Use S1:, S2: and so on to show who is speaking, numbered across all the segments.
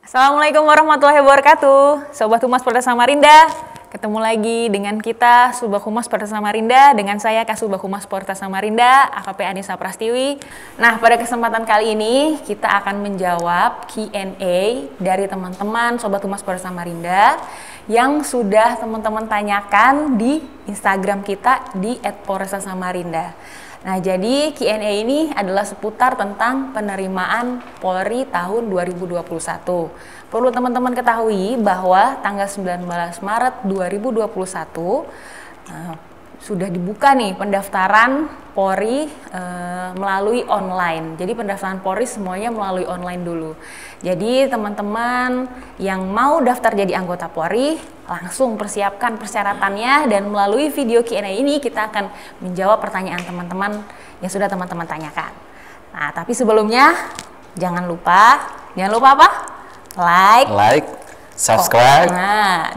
S1: Assalamualaikum warahmatullahi wabarakatuh, Sobat Humas Polres Samarinda. Ketemu lagi dengan kita, Subag Humas Polres Samarinda, dengan saya Kasubag Humas Polres Samarinda, AKP Anissa Prastiwi. Nah, pada kesempatan kali ini kita akan menjawab Q&A dari teman-teman Sobat Humas Polres Samarinda yang sudah teman-teman tanyakan di Instagram kita di @polresta_samarinda. Nah, jadi Q&A ini adalah seputar tentang penerimaan Polri tahun 2021. Perlu teman-teman ketahui bahwa tanggal 19 Maret 2021 sudah dibuka nih pendaftaran Polri melalui online. Jadi pendaftaran Polri semuanya melalui online dulu. Jadi teman-teman yang mau daftar jadi anggota Polri langsung persiapkan persyaratannya, dan melalui video Q&A ini kita akan menjawab pertanyaan teman-teman yang sudah teman-teman tanyakan. Nah, tapi sebelumnya jangan lupa apa? Like,
S2: subscribe,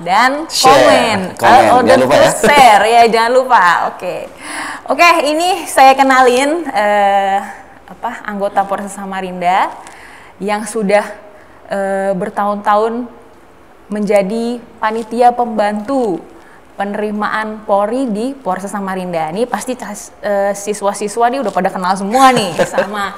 S1: dan
S2: komen.
S1: Jangan lupa ya. Share ya, jangan lupa. Oke, ini saya kenalin anggota Polres Samarinda yang sudah bertahun-tahun menjadi panitia pembantu penerimaan Polri di Polres Samarinda. Ini pasti siswa-siswa nih udah pada kenal semua nih sama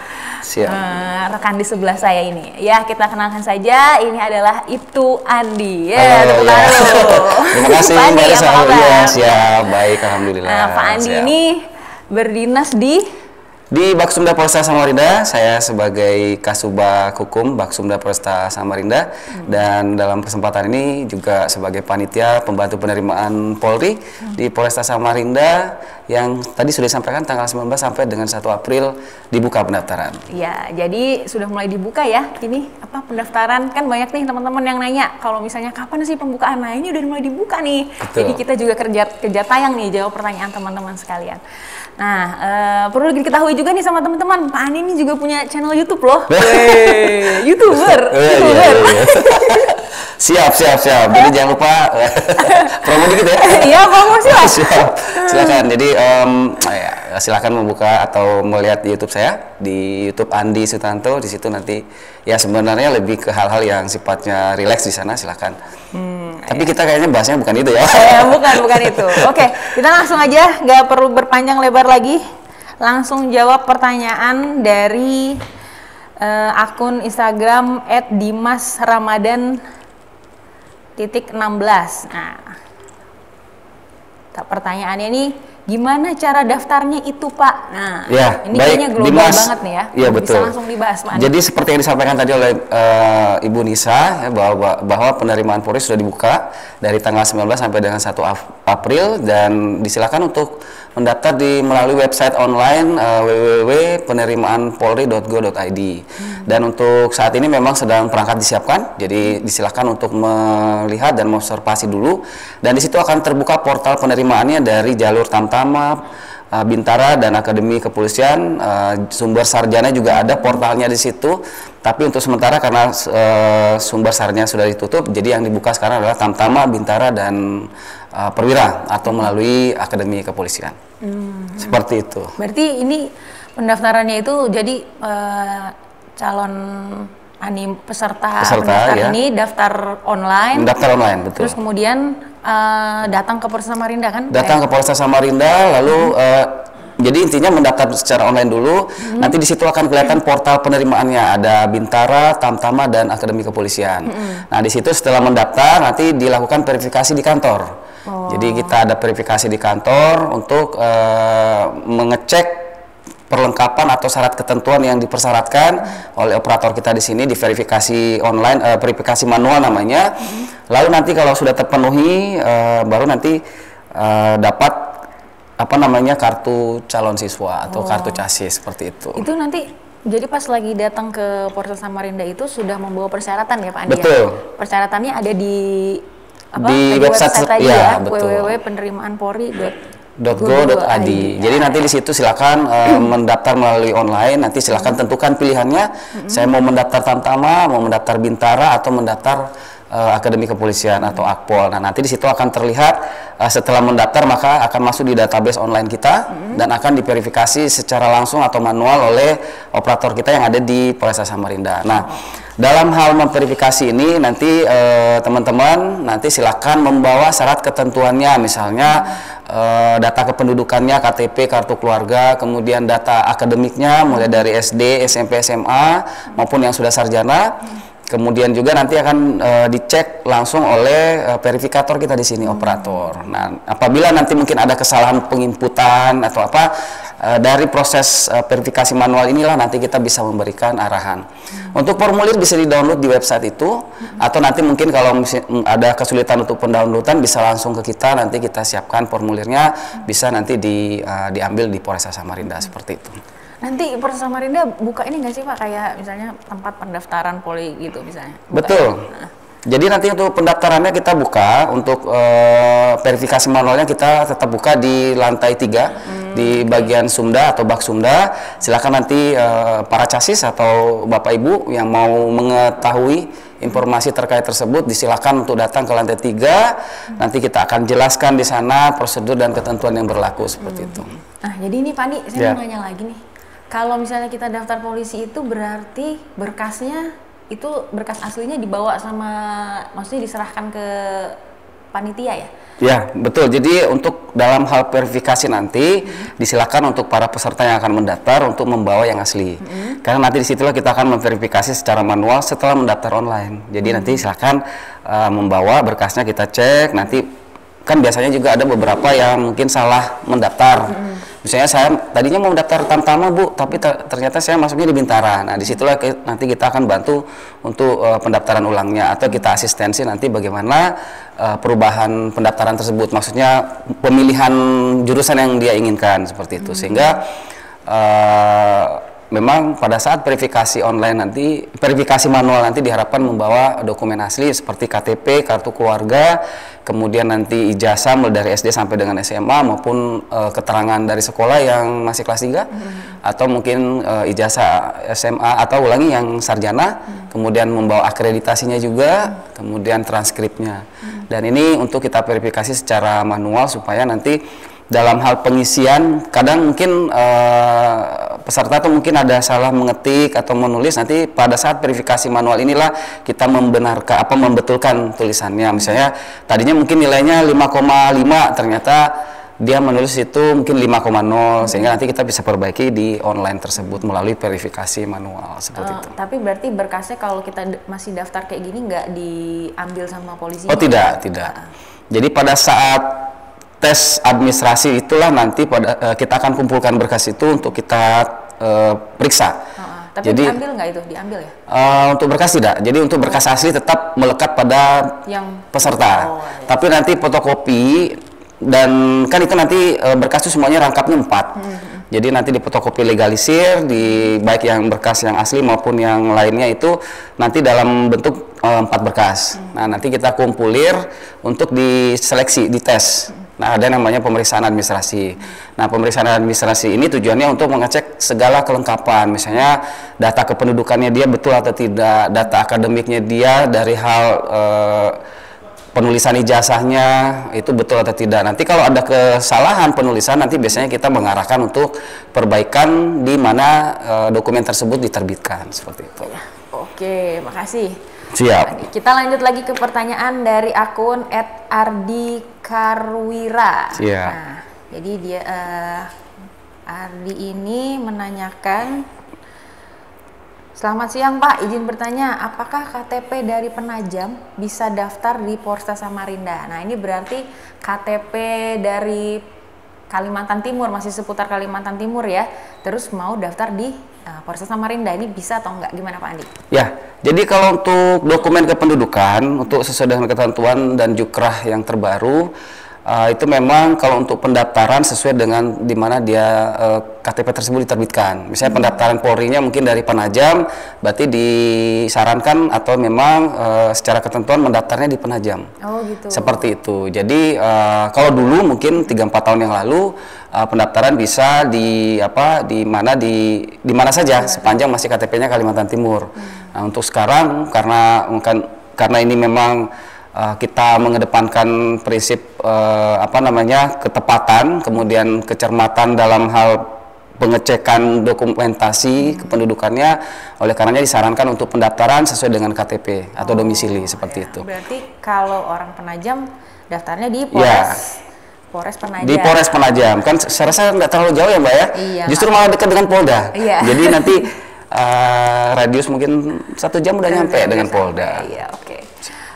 S1: rekan di sebelah saya ini. Ya, kita kenalkan saja. Ini adalah Ibtu Andi.
S2: Halo. Terima kasih
S1: Pak Andi, apa kabar?
S2: Siap, baik, alhamdulillah.
S1: Nah, Pak Andi ini berdinas di
S2: Baksumda Polresta Samarinda. Saya sebagai Kasubag Hukum Baksumda Polresta Samarinda, dan dalam kesempatan ini juga sebagai panitia pembantu penerimaan Polri di Polresta Samarinda, yang tadi sudah disampaikan tanggal 19 sampai dengan 1 April dibuka pendaftaran.
S1: Ya, jadi sudah mulai dibuka ya. Ini pendaftaran, kan banyak nih teman-teman yang nanya kalau misalnya kapan sih pembukaan. Nah, ini udah mulai dibuka nih.
S2: Betul.
S1: Jadi kita juga kerja tayang nih jawab pertanyaan teman-teman sekalian. Nah, perlu diketahui juga nih sama teman-teman, Pak Andi ini juga punya channel YouTube loh. YouTuber.
S2: Siap. Jadi jangan lupa promo dikit ya.
S1: Iya, promosi lah.
S2: Siap. Silakan. Jadi silakan membuka atau melihat di YouTube saya, di YouTube Andi Sutanto. Di situ nanti ya sebenarnya lebih ke hal-hal yang sifatnya rileks di sana, silakan. Tapi kita kayaknya bahasnya bukan itu ya.
S1: Bukan itu. Oke, kita langsung aja, nggak perlu berpanjang lebar lagi. Langsung jawab pertanyaan dari akun Instagram @dimasramadan_16. Nah, pertanyaannya ini, gimana cara daftarnya itu, Pak? Nah,
S2: ya,
S1: ini kayaknya global banget nih ya.
S2: Iya, betul.
S1: Bisa langsung dibahas, Pak Andi.
S2: Jadi seperti yang disampaikan tadi oleh Ibu Nisa, ya, bahwa penerimaan Polri sudah dibuka dari tanggal 19 sampai dengan 1 April, dan disilakan untuk mendaftar melalui website online www.penerimaanpolri.go.id. Dan untuk saat ini memang sedang perangkat disiapkan, jadi disilakan untuk melihat dan mengobservasi dulu, dan di situ akan terbuka portal penerimaannya dari jalur Tamtama, Bintara, dan Akademi Kepolisian. Sumber sarjana juga ada portalnya di situ, tapi untuk sementara karena sumber sarjana sudah ditutup, jadi yang dibuka sekarang adalah Tamtama, Bintara, dan Perwira atau melalui Akademi Kepolisian. Seperti itu.
S1: Berarti ini pendaftarannya itu jadi calon peserta pendaftar
S2: ya.
S1: ini daftar online.
S2: Mendaftar online, betul.
S1: Terus kemudian datang ke Polres Samarinda kan?
S2: Datang ke Polres Samarinda, lalu jadi intinya mendaftar secara online dulu. Nanti di situ akan kelihatan portal penerimaannya, ada Bintara, Tamtama, dan Akademi Kepolisian. Nah, di situ setelah mendaftar nanti dilakukan verifikasi di kantor. Jadi kita ada verifikasi di kantor untuk mengecek perlengkapan atau syarat ketentuan yang dipersyaratkan oleh operator kita di sini, di verifikasi online, verifikasi manual namanya. Lalu nanti kalau sudah terpenuhi, baru nanti dapat kartu calon siswa atau kartu CASIS, seperti itu.
S1: Itu nanti jadi pas lagi datang ke Polres Samarinda itu sudah membawa persyaratan ya, Pak Andi?
S2: Betul.
S1: Ya? Persyaratannya ada di
S2: website
S1: tadi
S2: ya,
S1: www.penerimaanpolri.go.id.
S2: Jadi nanti di situ silakan mendaftar melalui online. Nanti silakan tentukan pilihannya. Saya mau mendaftar Tamtama, mau mendaftar Bintara, atau mendaftar Akademi Kepolisian atau Akpol. Nah, nanti di situ akan terlihat setelah mendaftar maka akan masuk di database online kita dan akan diverifikasi secara langsung atau manual oleh operator kita yang ada di Polresta Samarinda. Nah, Dalam hal memverifikasi ini nanti teman-teman nanti silakan membawa syarat ketentuannya, misalnya data kependudukannya, KTP, kartu keluarga, kemudian data akademiknya mulai dari SD, SMP, SMA maupun yang sudah sarjana. Kemudian juga nanti akan dicek langsung oleh verifikator kita di sini, operator. Nah, apabila nanti mungkin ada kesalahan penginputan atau apa, dari proses verifikasi manual inilah nanti kita bisa memberikan arahan. Untuk formulir bisa di-download di website itu, atau nanti mungkin kalau ada kesulitan untuk pendownloadan bisa langsung ke kita, nanti kita siapkan formulirnya, bisa nanti diambil di Polresta Samarinda seperti itu.
S1: Nanti Polresta Samarinda buka ini nggak sih Pak, kayak misalnya tempat pendaftaran poli gitu misalnya?
S2: Betul. Jadi nanti untuk pendaftarannya kita buka, untuk verifikasi manualnya kita tetap buka di lantai 3 di bagian Sumda atau Bak Sumda. Silakan nanti para casis atau Bapak Ibu yang mau mengetahui informasi terkait tersebut disilakan untuk datang ke lantai 3. Nanti kita akan jelaskan di sana prosedur dan ketentuan yang berlaku seperti itu.
S1: Nah, jadi ini Pak Andi, saya mau nanya lagi nih. Kalau misalnya kita daftar polisi itu berarti berkasnya itu berkas aslinya dibawa sama, maksudnya diserahkan ke panitia ya?
S2: Ya, betul. Jadi untuk dalam hal verifikasi nanti disilakan untuk para peserta yang akan mendaftar untuk membawa yang asli. Karena nanti disitulah kita akan memverifikasi secara manual setelah mendaftar online. Jadi nanti silakan membawa berkasnya, kita cek. Nanti kan biasanya juga ada beberapa yang mungkin salah mendaftar. Misalnya saya tadinya mau mendaftar Tamtama Bu, tapi ternyata saya masuknya di Bintara. Nah, disitulah nanti kita akan bantu untuk pendaftaran ulangnya, atau kita asistensi nanti bagaimana perubahan pendaftaran tersebut. Maksudnya pemilihan jurusan yang dia inginkan seperti itu. Sehingga memang pada saat verifikasi online nanti, verifikasi manual nanti diharapkan membawa dokumen asli seperti KTP, kartu keluarga, kemudian nanti ijazah mulai dari SD sampai dengan SMA, maupun keterangan dari sekolah yang masih kelas 3, atau mungkin ijazah SMA atau ulangi yang sarjana, kemudian membawa akreditasinya juga, kemudian transkripnya. Dan ini untuk kita verifikasi secara manual supaya nanti dalam hal pengisian, kadang mungkin peserta tuh mungkin ada salah mengetik atau menulis, nanti pada saat verifikasi manual inilah kita membenarkan membetulkan tulisannya. Misalnya tadinya mungkin nilainya 5,5, ternyata dia menulis itu mungkin 5,0, sehingga nanti kita bisa perbaiki di online tersebut melalui verifikasi manual seperti itu.
S1: Tapi berarti berkasnya kalau kita masih daftar kayak gini nggak diambil sama polisi?
S2: Oh tidak. Jadi pada saat tes administrasi itulah nanti kita akan kumpulkan berkas itu untuk kita periksa.
S1: Tapi jadi, diambil nggak itu? Diambil ya?
S2: Untuk berkas tidak. Jadi untuk berkas asli tetap melekat pada yang peserta. Tapi nanti fotokopi, dan kan itu nanti berkas itu semuanya rangkapnya 4. Jadi nanti di fotokopi legalisir, baik yang berkas yang asli maupun yang lainnya itu nanti dalam bentuk 4 berkas. Nah, nanti kita kumpulir untuk diseleksi, dites. Nah, ada namanya pemeriksaan administrasi. Nah, pemeriksaan administrasi ini tujuannya untuk mengecek segala kelengkapan, misalnya data kependudukannya dia betul atau tidak, data akademiknya dia dari hal penulisan ijazahnya itu betul atau tidak. Nanti kalau ada kesalahan penulisan, nanti biasanya kita mengarahkan untuk perbaikan di mana dokumen tersebut diterbitkan, seperti itu.
S1: Oke, makasih.
S2: Siap.
S1: Kita lanjut lagi ke pertanyaan dari akun @ardikarwira.
S2: Siap.
S1: Nah, jadi dia Ardi ini menanyakan, selamat siang Pak, izin bertanya, apakah KTP dari Penajam bisa daftar di Polresta Samarinda? Nah, ini berarti KTP dari Kalimantan Timur, masih seputar Kalimantan Timur ya, terus mau daftar di Polresta Samarinda, ini bisa atau enggak? Gimana Pak Andi? Ya,
S2: jadi kalau untuk dokumen kependudukan, untuk sesuai dengan ketentuan dan jukrah yang terbaru, itu memang kalau untuk pendaftaran sesuai dengan di mana dia KTP tersebut diterbitkan. Misalnya pendaftaran Polri-nya mungkin dari Penajam, berarti disarankan atau memang secara ketentuan mendaftarnya di Penajam.
S1: Oh gitu.
S2: Seperti itu. Jadi kalau dulu mungkin 3-4 tahun yang lalu pendaftaran bisa di mana saja sepanjang masih KTP-nya Kalimantan Timur. Nah, untuk sekarang karena ini memang kita mengedepankan prinsip ketepatan, kemudian kecermatan dalam hal pengecekan dokumentasi kependudukannya, oleh karenanya disarankan untuk pendaftaran sesuai dengan KTP atau domisili seperti itu.
S1: Berarti kalau orang Penajam daftarnya di
S2: Ya.
S1: Polres Penajam.
S2: Di Polres Penajam, kan saya rasa nggak terlalu jauh ya Mbak ya?
S1: Iya.
S2: Justru malah dekat dengan Polda.
S1: Iya.
S2: Jadi nanti radius mungkin 1 jam udah nyampe dengan Polda.
S1: Iya, oke.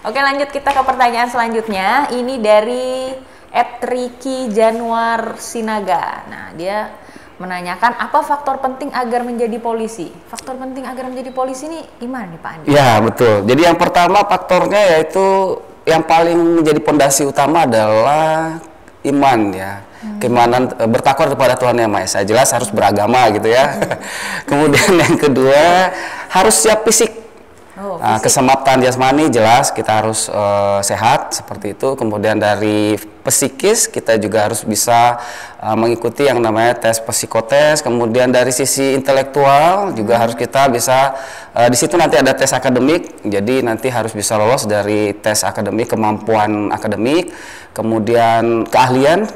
S1: Oke, lanjut kita ke pertanyaan selanjutnya. Ini dari Riki Januar Sinaga. Nah, dia menanyakan apa faktor penting agar menjadi polisi. Faktor penting agar menjadi polisi ini gimana nih Pak Andi?
S2: Ya betul. Jadi yang pertama faktornya yaitu yang paling menjadi pondasi utama adalah iman ya. Keimanan, bertakwa kepada Tuhan Yang Maha Esa. Jelas harus beragama gitu ya. Kemudian yang kedua harus siap fisik. Kesemaptan jasmani jelas kita harus sehat seperti itu. Kemudian dari psikis kita juga harus bisa mengikuti yang namanya tes psikotes. Kemudian dari sisi intelektual juga harus kita bisa di situ nanti ada tes akademik. Jadi nanti harus bisa lolos dari tes akademik, kemampuan akademik, kemudian keahlian.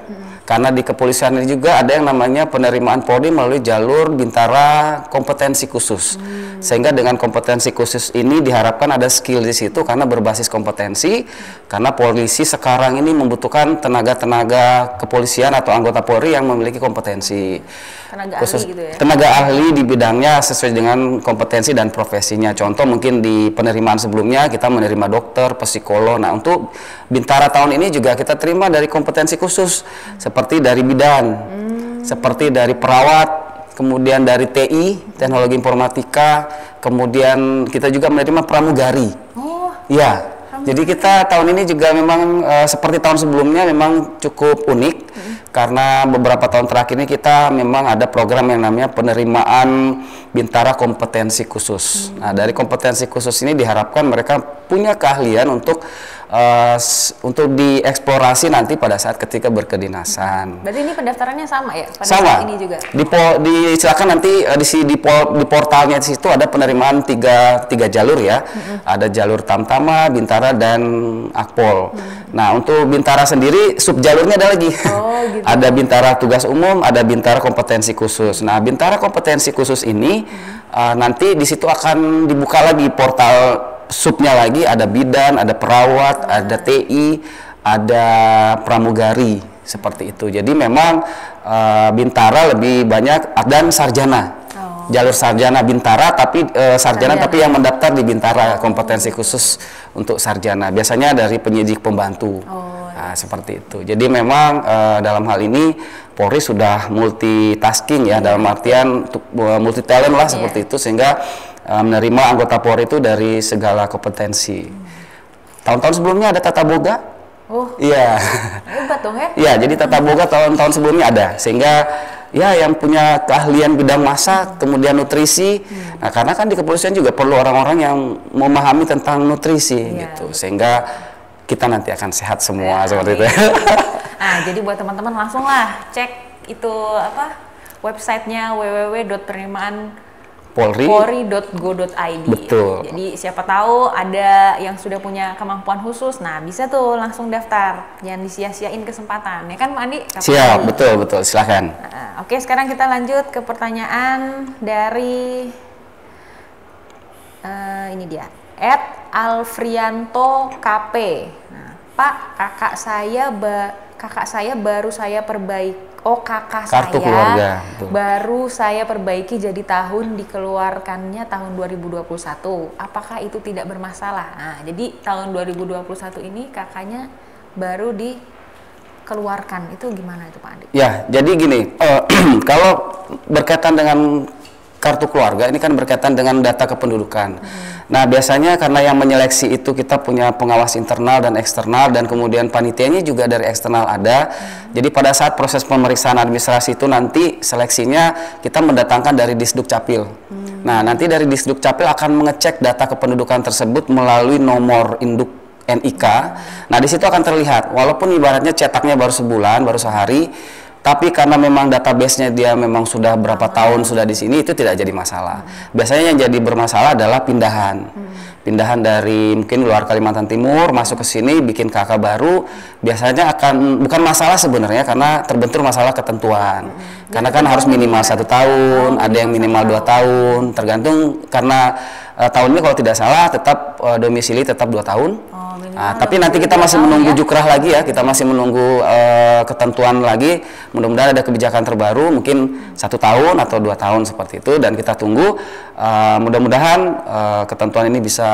S2: Karena di kepolisian ini juga ada yang namanya penerimaan Polri melalui jalur bintara kompetensi khusus. Sehingga dengan kompetensi khusus ini diharapkan ada skill di situ karena berbasis kompetensi. Karena polisi sekarang ini membutuhkan tenaga-tenaga kepolisian atau anggota Polri yang memiliki kompetensi.
S1: Tenaga
S2: khusus,
S1: ahli gitu ya?
S2: Tenaga ahli di bidangnya sesuai dengan kompetensi dan profesinya. Contoh mungkin di penerimaan sebelumnya kita menerima dokter, psikolog. Nah untuk bintara tahun ini juga kita terima dari kompetensi khusus. Seperti dari bidan, seperti dari perawat, kemudian dari TI, teknologi informatika, kemudian kita juga menerima pramugari. Oh. Ya, jadi kita tahun ini juga memang seperti tahun sebelumnya memang cukup unik. Karena beberapa tahun terakhir ini kita memang ada program yang namanya penerimaan bintara kompetensi khusus. Nah dari kompetensi khusus ini diharapkan mereka punya keahlian untuk dieksplorasi nanti pada saat ketika berkedinasan.
S1: Berarti ini pendaftarannya sama ya? Pada
S2: sama.
S1: saat ini juga?
S2: Silakan nanti di portalnya di situ ada penerimaan tiga jalur ya. Ada jalur Tamtama, Bintara, dan Akpol. Nah untuk Bintara sendiri sub jalurnya ada lagi. Oh, gitu. Ada Bintara tugas umum, ada Bintara kompetensi khusus. Nah Bintara kompetensi khusus ini nanti di situ akan dibuka lagi portal subnya lagi, ada bidan, ada perawat, ada TI, ada pramugari seperti itu. Jadi memang Bintara lebih banyak dan sarjana. Jalur sarjana Bintara tapi sarjana tapi yang mendaftar di Bintara kompetensi khusus untuk sarjana. Biasanya dari penyidik pembantu. Nah, seperti itu. Jadi memang dalam hal ini Polri sudah multitasking ya, dalam artian multi talent lah seperti itu, sehingga menerima anggota Polri itu dari segala kompetensi. Tahun-tahun sebelumnya ada tata boga. Oh. Iya. Hebat dong ya? Iya, jadi tata boga tahun-tahun sebelumnya ada, sehingga ya yang punya keahlian bidang masak, kemudian nutrisi. Nah, karena kan di kepolisian juga perlu orang-orang yang memahami tentang nutrisi gitu. Sehingga kita nanti akan sehat semua seperti itu.
S1: Nah, jadi buat teman-teman langsung lah cek itu apa? Websitenya www.penerimaan.polri.go.id.
S2: Betul.
S1: Jadi siapa tahu ada yang sudah punya kemampuan khusus, nah bisa tuh langsung daftar, jangan disia-siain kesempatan, ya kan Pak Andi?
S2: Siap, betul, silahkan.
S1: Nah, oke, sekarang kita lanjut ke pertanyaan dari ini dia, @Alfrianto KP. Nah, Pak, kakak saya baru saya perbaiki.
S2: Kartu keluarga.
S1: Baru saya perbaiki jadi tahun dikeluarkannya tahun 2021. Apakah itu tidak bermasalah? Nah, jadi tahun 2021 ini kakaknya baru dikeluarkan. Itu gimana itu Pak Andi?
S2: Ya, jadi gini, kalau berkaitan dengan kartu keluarga ini kan berkaitan dengan data kependudukan. Nah biasanya karena yang menyeleksi itu kita punya pengawas internal dan eksternal, dan kemudian panitianya juga dari eksternal ada. Jadi pada saat proses pemeriksaan administrasi itu nanti seleksinya kita mendatangkan dari Disduk Capil. Nah nanti dari Disduk Capil akan mengecek data kependudukan tersebut melalui nomor induk NIK. Nah di situ akan terlihat, walaupun ibaratnya cetaknya baru sebulan, baru sehari, Tapi karena memang database-nya dia memang sudah berapa tahun sudah di sini, itu tidak jadi masalah. Biasanya yang jadi bermasalah adalah pindahan. Pindahan dari mungkin luar Kalimantan Timur masuk ke sini bikin KK baru, biasanya akan bukan masalah sebenarnya karena terbentur masalah ketentuan. Karena kan harus minimal 1 tahun, ada yang minimal 2 tahun, tergantung karena tahun ini kalau tidak salah tetap domisili tetap 2 tahun. Tapi nanti kita masih menunggu jukrah lagi ya, kita masih menunggu ketentuan lagi. Mudah-mudahan ada kebijakan terbaru, mungkin 1 tahun atau 2 tahun seperti itu, dan kita tunggu. Mudah-mudahan ketentuan ini bisa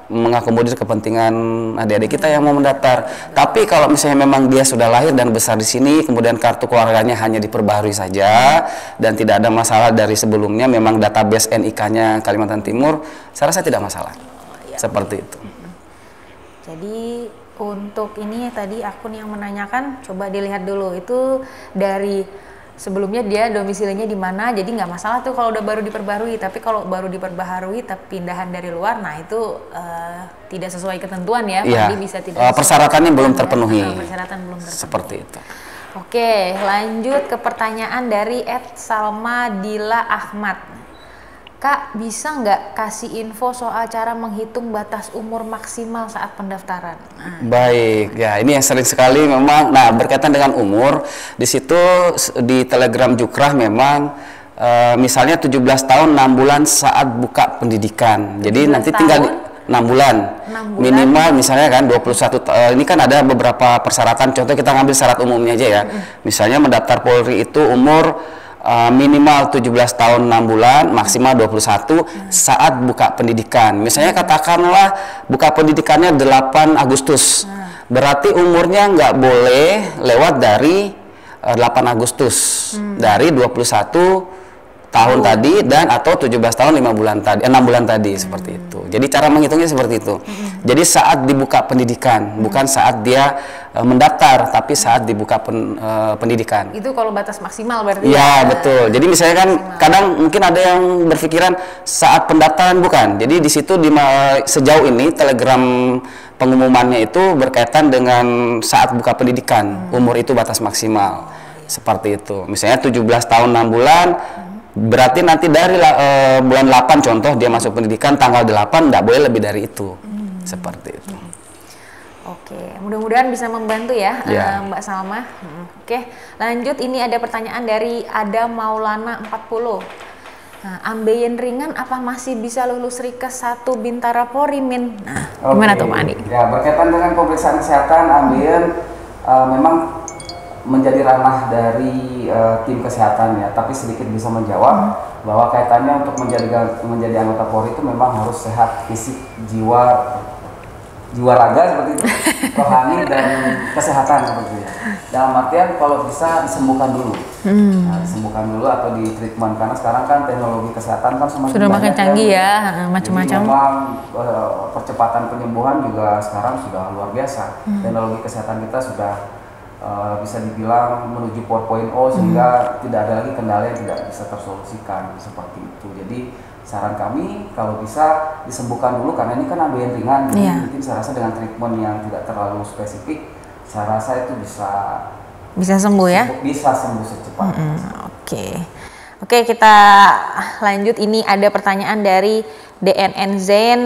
S2: mengakomodir kepentingan adik-adik kita yang mau mendaftar. Tapi kalau misalnya memang dia sudah lahir dan besar di sini, kemudian kartu keluarganya hanya diperbaharui saja dan tidak ada masalah dari sebelumnya, memang database NIK-nya Kalimantan Timur, saya rasa tidak masalah. Seperti itu.
S1: Jadi untuk ini tadi akun yang menanyakan, coba dilihat dulu itu dari sebelumnya dia domisilinya di mana, jadi nggak masalah tuh kalau udah baru diperbarui. Tapi kalau baru diperbaharui tapi pindahan dari luar, nah itu tidak sesuai ketentuan ya,
S2: Iya.
S1: bisa tidak
S2: persyaratannya belum terpenuhi.
S1: Persyaratan belum terpenuhi.
S2: Seperti itu.
S1: Oke, lanjut ke pertanyaan dari @Salma Dila Ahmad. Kak, bisa nggak kasih info soal cara menghitung batas umur maksimal saat pendaftaran?
S2: Baik, ya ini yang sering sekali memang. Nah, berkaitan dengan umur, di situ di Telegram Jukrah memang misalnya 17 tahun 6 bulan saat buka pendidikan. Jadi nanti tinggal 6 bulan. Minimal misalnya kan 21 ini kan ada beberapa persyaratan. Contoh kita ngambil syarat umumnya aja ya. Misalnya mendaftar Polri itu umur minimal 17 tahun 6 bulan, maksimal 21 saat buka pendidikan. Misalnya katakanlah buka pendidikannya 8 Agustus. Berarti umurnya nggak boleh lewat dari 8 Agustus. Dari 21 tahun tadi dan atau 17 tahun 6 bulan tadi seperti itu. Jadi cara menghitungnya seperti itu. Jadi saat dibuka pendidikan, bukan saat dia mendaftar, tapi saat dibuka pendidikan.
S1: Itu kalau batas maksimal berarti.
S2: Ya, betul. Jadi misalnya kan kadang mungkin ada yang berpikiran saat pendaftaran, bukan. Jadi di situ sejauh ini Telegram pengumumannya itu berkaitan dengan saat buka pendidikan. Umur itu batas maksimal. Seperti itu. Misalnya 17 tahun 6 bulan, berarti nanti dari bulan 8 contoh dia masuk pendidikan tanggal 8, nggak boleh lebih dari itu. Seperti itu.
S1: Oke, mudah-mudahan bisa membantu ya, Mbak Salma. Oke, lanjut ini ada pertanyaan dari Adam Maulana 40. Nah, ambeien ringan apa masih bisa lulus Rikes 1 Bintara Polri Min? Nah, gimana tuh Pak Andi?
S2: Ya, berkaitan dengan pemeriksaan kesehatan ambeien memang menjadi ranah dari tim kesehatan ya, tapi sedikit bisa menjawab bahwa kaitannya untuk menjadi anggota Polri itu memang harus sehat fisik, jiwa raga seperti itu, rohani dan kesehatan seperti itu. Dalam artian kalau bisa disembuhkan dulu, disembuhkan dulu atau di treatment, karena sekarang kan teknologi kesehatan kan
S1: sudah makin canggih ya, macam-macam.
S2: Memang percepatan penyembuhan juga sekarang sudah luar biasa. Teknologi kesehatan kita sudah bisa dibilang menuju 4.0 sehingga tidak ada lagi kendala yang tidak bisa tersolusikan seperti itu. Jadi saran kami kalau bisa disembuhkan dulu, karena ini kan ambeien ringan, mungkin saya rasa dengan treatment yang tidak terlalu spesifik, saya rasa itu bisa sembuh ya? Bisa sembuh secepatnya.
S1: Oke, kita lanjut. Ini ada pertanyaan dari DNN Zen.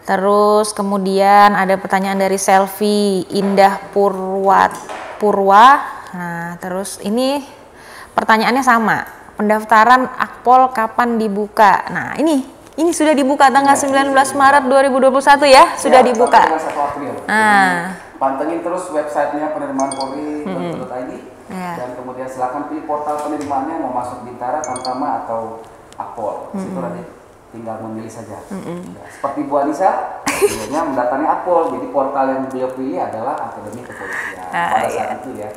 S1: Terus kemudian ada pertanyaan dari Selvi Indah Purwa. Nah, terus ini pertanyaannya sama. Pendaftaran Akpol kapan dibuka? Nah, ini sudah dibuka tanggal 19 Maret 2021 ya, sudah dibuka.
S2: Pantengin terus websitenya penerimaan Polri.id dan kemudian silakan pilih portal penerimaannya, mau masuk Bintara, Tamtama atau Akpol. Situ nanti tinggal memilih saja. Seperti Bu Anissa, beliaunya mendatangi Akpol, jadi portal yang beliau pilih adalah Akademi Kepolisian. Pada saat itu ya.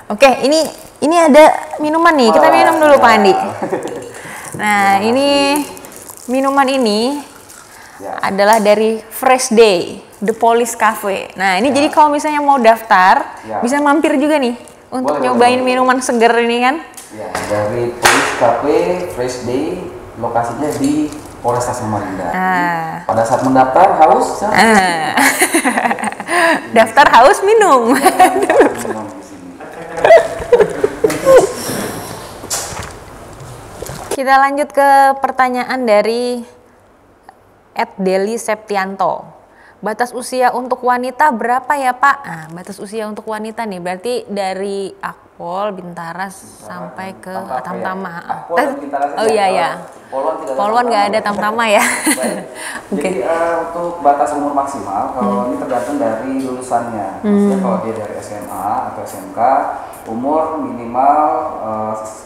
S1: Oke, ini ada minuman nih, kita minum dulu Pak Andi. Nah, ini minuman ini adalah dari Fresh Day, The Police Cafe. Nah, ini jadi kalau misalnya mau daftar, bisa mampir juga nih untuk nyobain minuman seger ini kan?
S2: Ya, dari Police Cafe Fresh Day, lokasinya di Polresta Samarinda. Pada saat mendaftar haus,
S1: daftar haus minum.
S2: Minum di sini.
S1: Kita lanjut ke pertanyaan dari @Deli Septianto. Batas usia untuk wanita berapa ya Pak? Nah, batas usia untuk wanita nih berarti dari Akpol, Bintara sampai ke Tamtama. Oh iya ya. Polwan nggak ada Tamtama ya.
S2: Jadi untuk batas umur maksimal kalau ini tergantung dari lulusannya. Maksudnya kalau dia dari SMA atau SMK umur minimal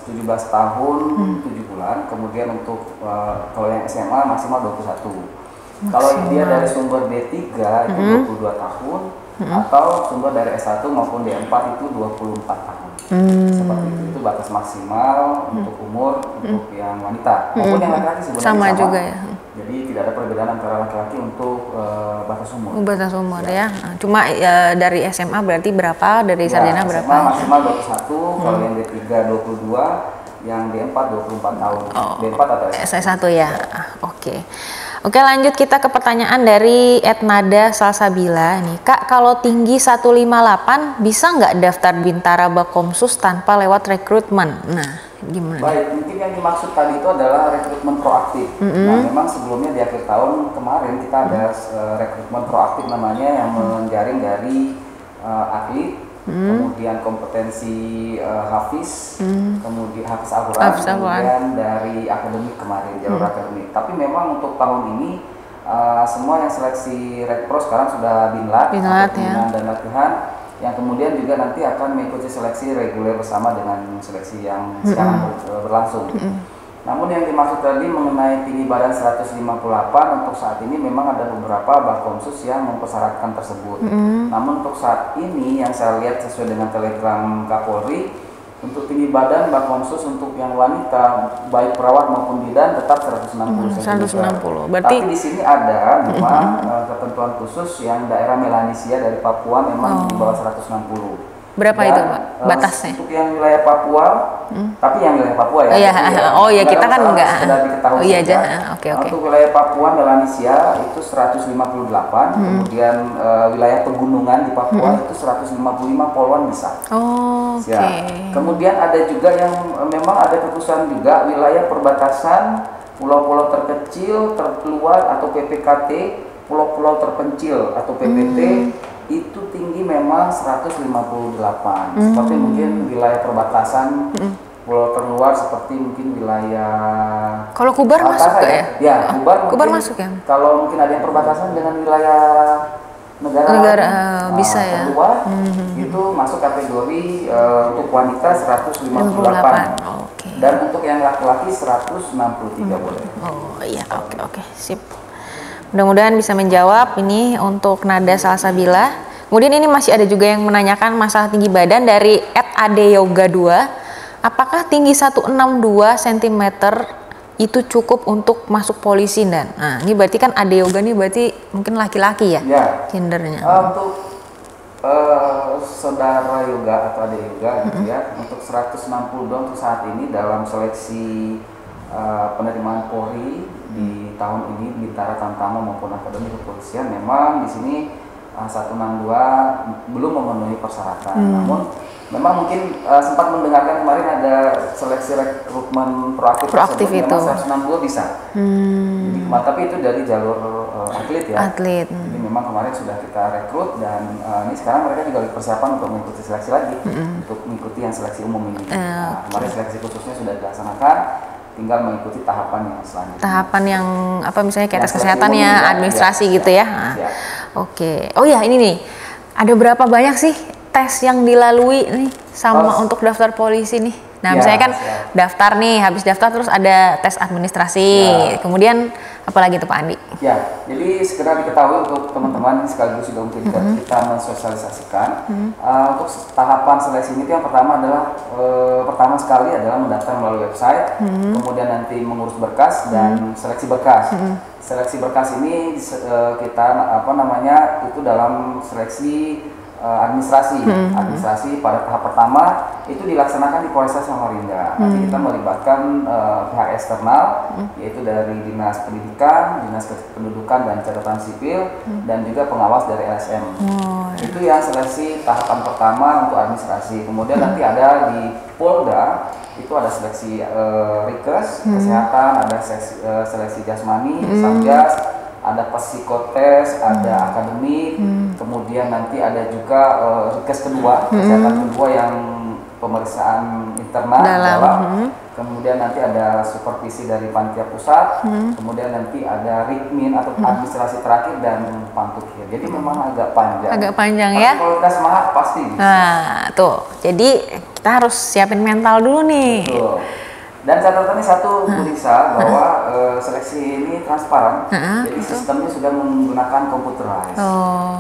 S2: 17 tahun 7 bulan. Kemudian untuk kalau yang SMA maksimal 21. Kalau dia dari sumber D3 itu 22 tahun atau sumber dari S1 maupun D4 itu 24 tahun. Seperti itu batas maksimal untuk umur untuk yang wanita maupun yang laki-laki sebenarnya sama
S1: juga ya.
S2: Jadi tidak ada perbedaan antara laki-laki untuk batas umur.
S1: Batas umur ya. Cuma dari SMA berarti berapa, dari sarjana berapa?
S2: SMA maksimal 21, kalau yang D3 22, yang D4 24 tahun. D4 atau
S1: S1 ya. Oke. Oke, lanjut kita ke pertanyaan dari @nada salsabila nih. Kak, kalau tinggi 158 bisa nggak daftar Bintara Bakomsus tanpa lewat rekrutmen? Nah, gimana?
S2: Baik, mungkin yang dimaksud tadi itu adalah rekrutmen proaktif. Nah, memang sebelumnya di akhir tahun kemarin kita ada rekrutmen proaktif namanya yang menjaring dari atlet, kemudian kompetensi Hafiz, kemudian Hafiz Al-Quran, kemudian dari akademik kemarin, jalur akademik. Tapi memang untuk tahun ini semua yang seleksi Rekpro sekarang sudah binlat ya. Dan latihan, yang kemudian juga nanti akan mengikuti seleksi reguler bersama dengan seleksi yang sekarang berlangsung. Namun yang dimaksud tadi mengenai tinggi badan 158 untuk saat ini memang ada beberapa Bakomsus yang mempersyaratkan tersebut. Namun untuk saat ini yang saya lihat sesuai dengan telegram Kapolri, untuk tinggi badan Bakomsus untuk yang wanita baik perawat maupun bidan tetap 160 cm.
S1: 160. Berarti
S2: tapi di sini ada memang ketentuan khusus yang daerah Melanesia dari Papua memang di bawah 160.
S1: Berapa
S2: dan,
S1: itu Pak batasnya?
S2: Untuk yang wilayah Papua, tapi yang wilayah Papua ya.
S1: Iya, kita kan enggak.
S2: Sudah diketahui.
S1: Iya aja. Oke.
S2: Untuk wilayah Papua Melanesia itu 158, kemudian wilayah pegunungan di Papua itu 155 polwan bisa.
S1: Oke.
S2: Kemudian ada juga yang memang ada keputusan juga wilayah perbatasan pulau-pulau terkecil, terluar atau PPKT, pulau-pulau terpencil atau PPT. Itu tinggi memang 158. Seperti mungkin wilayah perbatasan pulau terluar seperti mungkin wilayah
S1: kalau Kubar masuk ya?
S2: Ya, Kubar
S1: masuk ya.
S2: Kalau mungkin ada yang perbatasan dengan wilayah negara
S1: bisa ya.
S2: Terluar, itu masuk kategori untuk wanita 158. Dan untuk yang laki-laki 163 boleh.
S1: Oh iya, oke, sip. Mudah-mudahan bisa menjawab ini untuk Nada Salsabila. Kemudian ini masih ada juga yang menanyakan masalah tinggi badan dari @adeyoga2. Apakah tinggi 162 cm itu cukup untuk masuk polisi dan? Nah, ini berarti kan Adeyoga nih berarti mungkin laki-laki ya? Gendernya.
S2: Untuk saudara yoga atau Adeyoga gitu ya, untuk 162 untuk saat ini dalam seleksi penerimaan Polri di tahun ini Bintara Tamtama maupun Akademi Kepolisian memang di sini 162 belum memenuhi persyaratan. Namun memang mungkin sempat mendengarkan kemarin ada seleksi rekrutmen proaktif itu. Memang 162 bisa. Jadi, tapi itu dari jalur atlet ya. Jadi memang kemarin sudah kita rekrut dan ini sekarang mereka juga persiapan untuk mengikuti seleksi lagi untuk mengikuti yang seleksi umum ini. Kemarin seleksi khususnya sudah dilaksanakan. Tinggal mengikuti tahapan yang selanjutnya. Tahapan yang apa misalnya kayak tes kesehatan ya, administrasi gitu ya. Oke. Oh ya ini nih, ada berapa banyak sih tes yang dilalui nih sama untuk daftar polisi nih? Nah misalnya kan daftar nih, habis daftar terus ada tes administrasi, kemudian apalagi tuh Pak Andi? Ya, jadi segera diketahui untuk teman-teman sekaligus juga mungkin kita mensosialisasikan untuk tahapan seleksi ini yang pertama adalah pertama sekali adalah mendaftar melalui website, kemudian nanti mengurus berkas dan seleksi berkas. Seleksi berkas ini kita itu dalam seleksi administrasi. Administrasi pada tahap pertama itu dilaksanakan di Polresta Samarinda. Nanti kita melibatkan pihak eksternal, yaitu dari Dinas Pendidikan, Dinas Kependudukan dan Catatan Sipil, dan juga pengawas dari LSM. Itu yang seleksi tahapan pertama untuk administrasi. Kemudian nanti ada di Polda, itu ada seleksi Rikes, kesehatan, ada seleksi jasmani, Satgas, ada psikotes, ada akademik, kemudian nanti ada juga Rikes kedua, kesehatan kedua yang pemeriksaan internal dalam. Kemudian nanti ada supervisi dari panitia pusat, kemudian nanti ada Rikmin atau administrasi terakhir dan Pantukhir. Jadi memang agak panjang.
S1: Agak panjang ya.
S2: Kalau kita semangat pasti bisa.
S1: Nah, tuh. Jadi kita harus siapin mental dulu nih.
S2: Betul. Dan catatannya satu, Bu Lisa, bahwa seleksi ini transparan. Jadi sistemnya sudah menggunakan computerized.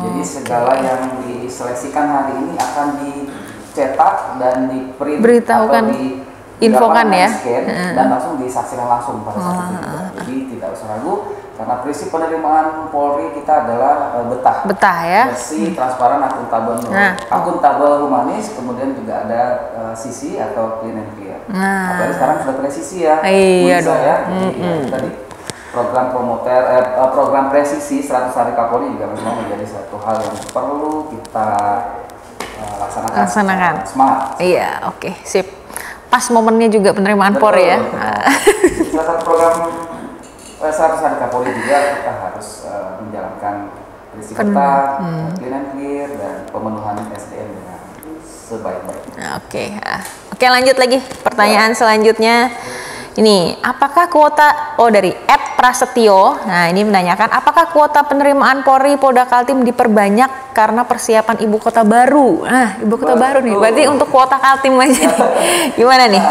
S2: Jadi segala yang diseleksikan hari ini akan dicetak dan di-print
S1: Beritahukan,
S2: atau
S1: infokan ya.
S2: Scan, dan langsung disaksikan langsung pada saat itu juga. Jadi tidak usah ragu, karena prinsip penerimaan Polri kita adalah betah
S1: ya,
S2: bersih, transparan, akuntabel, humanis, kemudian juga ada sisi atau clean and clear. Apalagi sekarang sudah presisi ya,
S1: iya dong.
S2: Ya. Tadi program program presisi 100 hari Kapolri juga memang menjadi satu hal yang perlu kita laksanakan. Semangat.
S1: Iya, oke, sip. Pas momennya juga penerimaan Polri ya.
S2: Salah satu program 100 hari Kapolri juga kita harus menjalankan prinsip betah, clean and clear, dan pemenuhan SDM dengan sebaik-baiknya.
S1: Oke, lanjut lagi. Pertanyaan selanjutnya. Ini, apakah kuota, dari @prasetyo, nah ini menanyakan, apakah kuota penerimaan Polri Polda Kaltim diperbanyak karena persiapan ibu kota baru? Nah, ibu kota baru nih, berarti untuk kuota Kaltim aja. Gimana nih?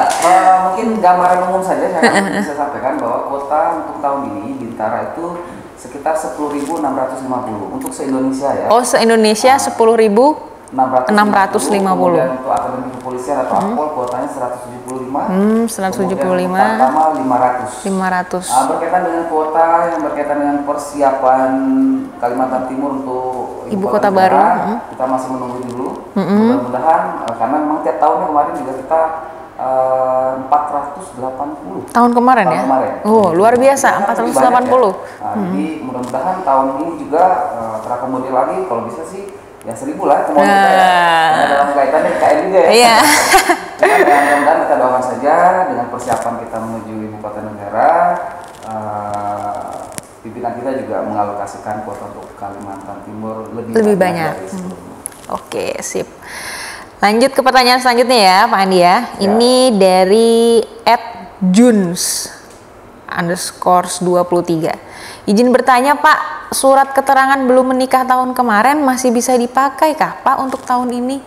S2: Mungkin gambaran umum saja saya bisa sampaikan bahwa kuota untuk tahun ini Bintara itu sekitar 10.650 untuk se-Indonesia ya.
S1: Oh, se-Indonesia 10.650.
S2: Kemudian untuk akademi kepolisian atau Akpol kuotanya 175.
S1: 175.
S2: Pertama 500. Berkaitan dengan kuota yang berkaitan dengan persiapan Kalimantan Timur untuk
S1: ibu kota baru,
S2: kita masih menunggu dulu. Mudah-mudahan karena memang tiap tahunnya kemarin juga kita 480
S1: tahun kemarin ya. Oh, luar biasa, 480.
S2: Ya. Jadi mudah-mudahan tahun ini juga terakomodir lagi, kalau bisa sih ya 1.000 lah kemauan kita ya. Dalam kaitannya KN juga ya.
S1: Iya.
S2: Mudah-mudahan kita doakan saja dengan persiapan kita menuju ibu kota negara. Pimpinan kita juga mengalokasikan kuota untuk Kalimantan Timur lebih banyak.
S1: Oke, sip. Lanjut ke pertanyaan selanjutnya ya, Pak Andi ya. Ini dari @juns_23. Izin bertanya Pak, surat keterangan belum menikah tahun kemarin masih bisa dipakai kah Pak untuk tahun ini?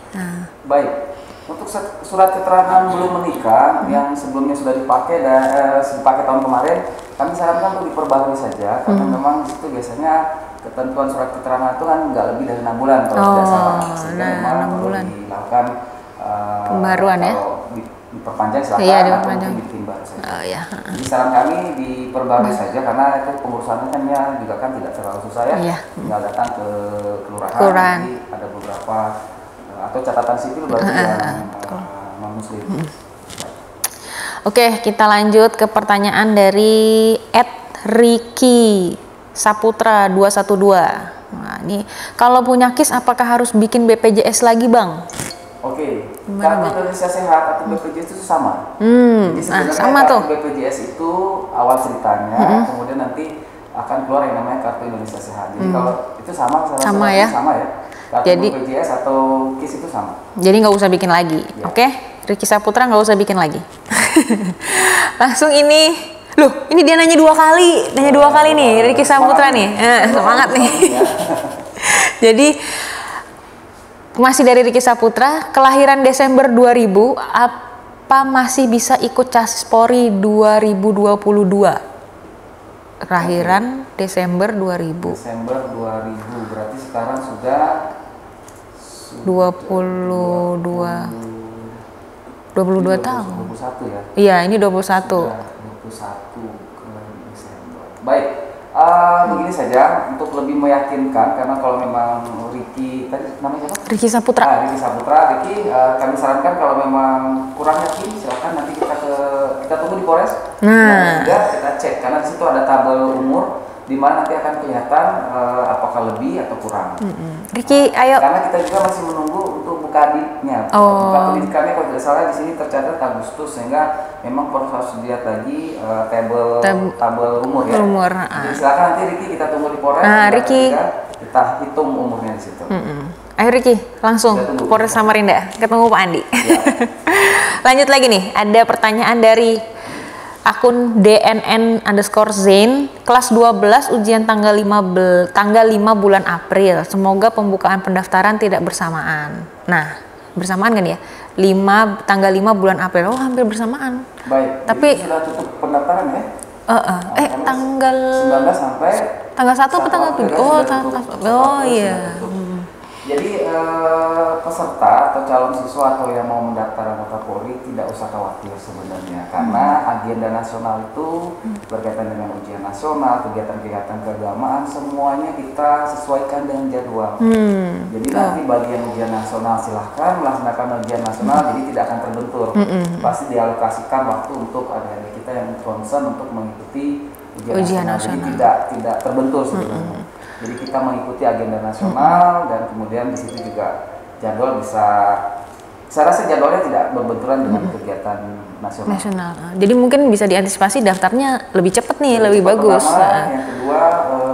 S2: Baik, untuk surat keterangan belum menikah yang sebelumnya sudah dipakai dipakai tahun kemarin, kami sarankan untuk diperbarui saja, karena memang itu biasanya ketentuan surat keterangan itu kan nggak lebih dari 6 bulan kalau tidak salah, sehingga memang perlu dilakukan
S1: pembaruan ya.
S2: Diperpanjang silakan, atau dibikin baru saja. Jadi saran kami diperbarui saja, karena itu pengurusannya kan juga kan tidak terlalu susah ya. Tinggal datang ke kelurahan. Jadi ada beberapa atau catatan sipil bagi yang non muslim.
S1: Oke, kita lanjut ke pertanyaan dari @Riki Saputra 212. Nah, ini kalau punya KIS apakah harus bikin BPJS lagi, Bang?
S2: Oke, kartu Indonesia Sehat atau BPJS itu sama. Jadi sebenarnya
S1: sama tuh.
S2: BPJS itu awal ceritanya, kemudian nanti akan keluar yang namanya kartu Indonesia Sehat. Jadi kalau itu sama ya. Kartu jadi, BPJS atau KIS itu sama.
S1: Jadi nggak usah bikin lagi, oke? Riki Saputra nggak usah bikin lagi. Langsung ini, loh, ini dia nanya dua kali nih, Riki Saputra nih, semangat nih. Jadi masih dari Riki Saputra, kelahiran Desember 2000, apa masih bisa ikut Casis Polri 2022? Kelahiran Desember 2000.
S2: Desember 2000, berarti sekarang sudah
S1: 22 tahun.
S2: 21 ya?
S1: Iya, ini 21.
S2: Sudah 21 ke Desember. Baik, Begini saja, untuk lebih meyakinkan, karena kalau memang Ricky, tadi namanya siapa?
S1: Ricky Saputra.
S2: Ricky Saputra, Ricky, kami sarankan kalau memang kurang yakin, silakan nanti kita tunggu di Polres. Dan juga kita cek, karena di situ ada tabel umur, di mana nanti akan kelihatan apakah lebih atau kurang.
S1: Ricky, ayo.
S2: Karena kita juga masih menunggu untuk buka adiknya. Buka pendidikannya kalau tidak salah di sini tercatat Agustus, sehingga memang harus dilihat lagi tabel umur ya. Jadi silakan nanti Ricky kita tunggu di Polres.
S1: Ricky,
S2: kita hitung umurnya di situ.
S1: Ayo Ricky, langsung Polres Samarinda ketemu Pak Andi. Ya. Lanjut lagi nih, ada pertanyaan dari akun DNN_Zain, kelas 12 ujian tanggal 5 bulan April. Semoga pembukaan pendaftaran tidak bersamaan. Nah, bersamaan kan ya? Tanggal 5 bulan April. Oh, hampir bersamaan.
S2: Baik.
S1: Tapi
S2: sudah tutup pendaftaran ya?
S1: Tanggal
S2: 19 sampai
S1: tanggal 1 atau tanggal 7? Oh iya.
S2: Jadi peserta atau calon siswa atau yang mau mendaftar anggota Polri tidak usah khawatir sebenarnya, karena agenda nasional itu berkaitan dengan ujian nasional, kegiatan-kegiatan keagamaan, semuanya kita sesuaikan dengan jadwal. Jadi nanti bagi yang ujian nasional silahkan melaksanakan ujian nasional, jadi tidak akan terbentur. Pasti dialokasikan waktu untuk adik-adik kita yang concern untuk mengikuti ujian nasional. Jadi tidak terbentur sebenarnya. Jadi kita mengikuti agenda nasional dan kemudian di situ juga jadwal saya rasa jadwalnya tidak berbenturan dengan kegiatan nasional.
S1: Jadi mungkin bisa diantisipasi daftarnya lebih cepat nih, lebih bagus.
S2: Yang kedua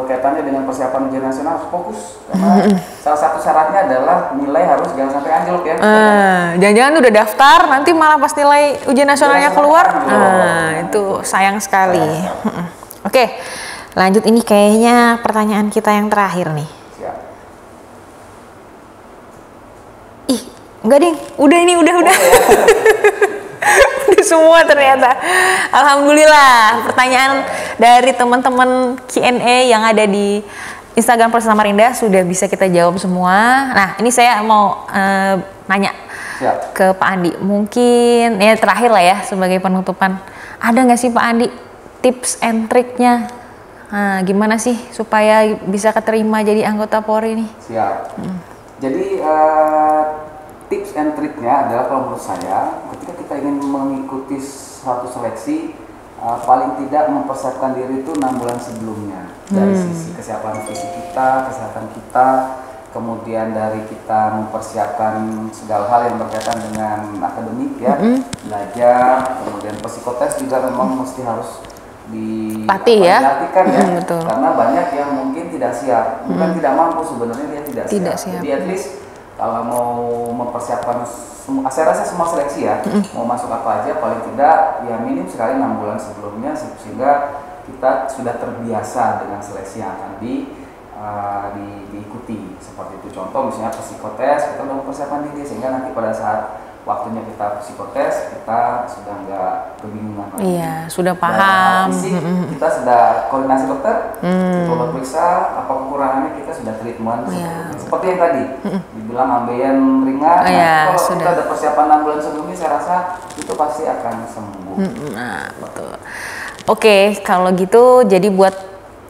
S2: kaitannya dengan persiapan ujian nasional harus fokus, karena salah satu syaratnya adalah nilai harus jangan sampai anjlok ya.
S1: Jangan-jangan udah daftar nanti malah pas nilai ujian nasionalnya keluar, itu sayang sekali. Oke. Lanjut, ini kayaknya pertanyaan kita yang terakhir nih.
S2: Siap.
S1: Ih, enggak ding, udah. Udah semua ternyata. Alhamdulillah, pertanyaan dari teman-teman Q&A yang ada di Instagram Polres Samarinda sudah bisa kita jawab semua. Nah, ini saya mau nanya ke Pak Andi. Mungkin ya terakhir lah ya sebagai penutupan. Ada nggak sih Pak Andi tips and triknya? Nah, gimana sih supaya bisa keterima jadi anggota Polri nih?
S2: Siap. Jadi tips and triknya adalah kalau menurut saya, ketika kita ingin mengikuti suatu seleksi, paling tidak mempersiapkan diri itu 6 bulan sebelumnya. Dari sisi kesiapan fisik kita, kesehatan kita, kemudian dari kita mempersiapkan segala hal yang berkaitan dengan akademik ya, belajar, kemudian psikotes juga memang mesti harus dilatihkan ya,
S1: betul.
S2: Karena banyak yang mungkin tidak siap, bukan tidak mampu, sebenarnya dia tidak siap. Jadi at least kalau mau mempersiapkan, saya rasa semua seleksi ya, mau masuk apa aja paling tidak ya minim sekali 6 bulan sebelumnya, sehingga kita sudah terbiasa dengan seleksi yang akan diikuti. Seperti itu contoh misalnya psikotes, kita udah mempersiapkan diri sehingga nanti pada saat waktunya kita psikotes kita sudah nggak kebingungan lagi.
S1: Iya, sudah paham.
S2: Fisik, kita sudah koordinasi dokter, kita periksa apa kekurangannya, kita sudah treatment. Seperti yang tadi dibilang ambeien ringan. Kalau kita ada persiapan 6 bulan sebelumnya, saya rasa itu pasti akan sembuh.
S1: Nah, betul. Oke, kalau gitu jadi buat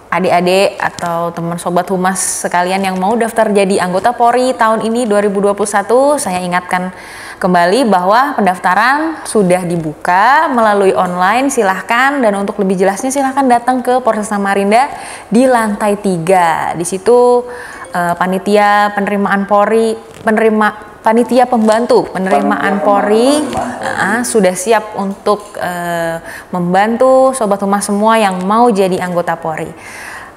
S1: adik-adik atau teman sobat humas sekalian yang mau daftar jadi anggota Polri tahun ini 2021, saya ingatkan kembali bahwa pendaftaran sudah dibuka melalui online, silahkan, dan untuk lebih jelasnya silahkan datang ke Polres Samarinda di lantai 3. Di situ panitia penerimaan Polri, panitia pembantu penerimaan Polri sudah siap untuk membantu sobat humas semua yang mau jadi anggota Polri.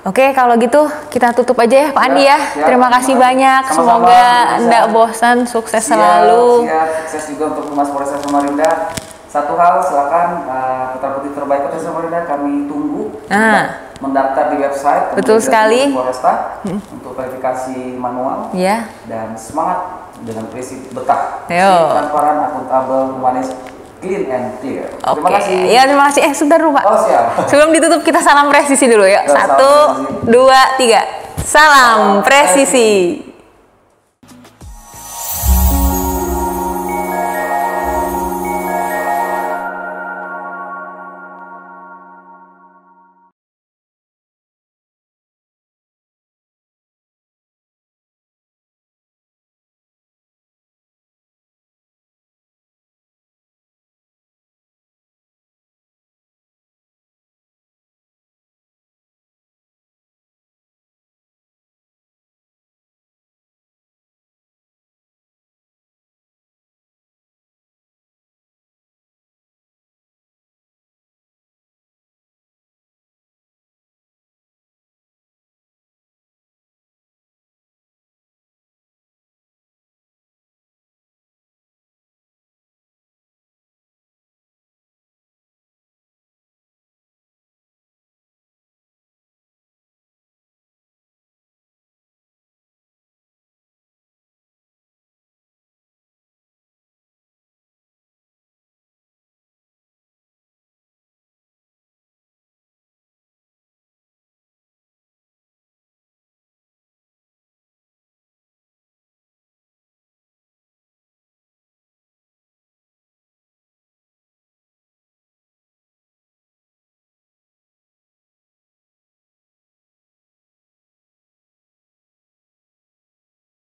S1: Oke, kalau gitu kita tutup aja ya Pak Andi ya. Terima kasih banyak. Semoga enggak bosan, sukses selalu.
S2: Sukses juga untuk Humas Polres Samarinda. Satu hal, silakan putra-putri terbaik Polres Samarinda kami tunggu mendaftar di website.
S1: Betul sekali.
S2: Polresta untuk verifikasi manual.
S1: Ya.
S2: Dan semangat dengan prinsip betah.
S1: Transparan,
S2: akuntabel, humanis, clean and clear.
S1: Terima
S2: kasih.
S1: Ya, terima kasih. Sebentar dulu Pak.
S2: Oh, siap.
S1: Sebelum ditutup kita salam presisi dulu ya. 1, 2, 3. Salam presisi.